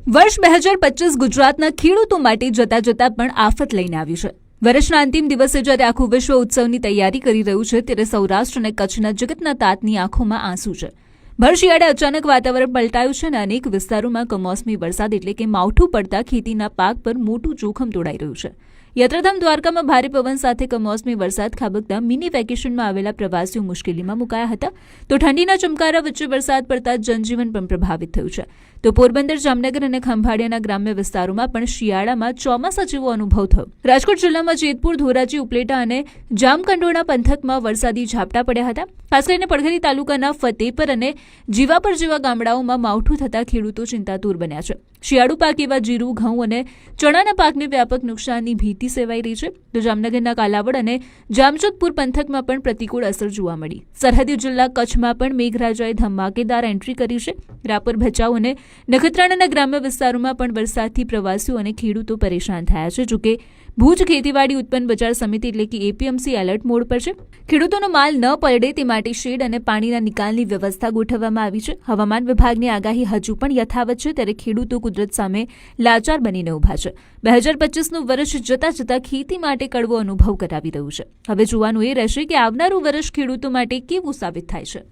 વર્ષ 2025 ગુજરાતના ખેડૂતો માટે જતા જતા પણ આફત લઈને આવ્યું છે। વર્ષના અંતિમ દિવસે જ્યારે આખું વિશ્વ ઉત્સવની તૈયારી કરી રહ્યું છે ત્યારે સૌરાષ્ટ્ર અને કચ્છના જગતના તાતની આંખોમાં આંસુ છે। ભર શિયાળે અચાનક વાતાવરણ પલટાયું છે અને અનેક વિસ્તારોમાં કમોસમી વરસાદ એટલે કે માવઠું પડતા ખેતીના પાક પર મોટું જોખમ તોડાઈ રહ્યું છે। યાત્રાધામ દ્વારકામાં ભારે પવન સાથે કમોસમી વરસાદ ખાબકતા મિની વેકેશનમાં આવેલા પ્રવાસીઓ મુશ્કેલીમાં મુકાયા હતા તો ઠંડીના ચમકારા વચ્ચે વરસાદ પડતા જનજીવન પણ પ્રભાવિત થયું છે। તો પોરબંદર, જામનગર અને ખંભાળિયાના ગ્રામ્ય વિસ્તારોમાં પણ શિયાળામાં ચોમાસા જેવો અનુભવ થયો। રાજકોટ જિલ્લામાં જેતપુર, ધોરાજી, ઉપલેટા અને જામકંડોરણા પંથકમાં વરસાદી ઝાપટા પડ્યા હતા। ખાસ કરીને પડઘરી તાલુકાના ફતેપર અને જીવાપર જેવા ગામડાઓમાં માવઠું થતા ખેડૂતો ચિંતાતુર બન્યા છે। શિયાળુ પાક એવા જીરું, ઘઉં અને ચણાના પાકને વ્યાપક નુકસાનની ભીતિ સેવાઈ રહી છે તો જામનગરના કાલાવડ અને જામજોધપુર પંથકમાં પણ પ્રતિકૂળ અસર જોવા મળી। સરહદી જિલ્લા કચ્છમાં પણ મેઘરાજાએ ધમાકેદાર એન્ટ્રી કરી છે। રાપર, ભચાઉ અને નખત્રાણાના ગ્રામ્ય વિસ્તારોમાં પણ વરસાદથી પ્રવાસીઓ અને ખેડૂતો પરેશાન થયા છે। જોકે ભુજ ખેતીવાડી ઉત્પન્ન બજાર સમિતિ એટલે કે એપીએમસી એલર્ટ મોડ પર છે। ખેડૂતોનો માલ ન પલળે તે માટે શેડ અને પાણીના નિકાલની વ્યવસ્થા ગોઠવવામાં આવી છે। હવામાન વિભાગની આગાહી હજુ પણ યથાવત છે ત્યારે ખેડૂતો કુદરત સામે લાચાર બનીને ઉભા છે। 2025નું વર્ષ જતા જતા ખેતી માટે કડવો અનુભવ કરાવી રહ્યું છે। હવે જોવાનું એ રહેશે કે આવનારું વર્ષ ખેડૂતો માટે કેવું સાબિત થાય છે।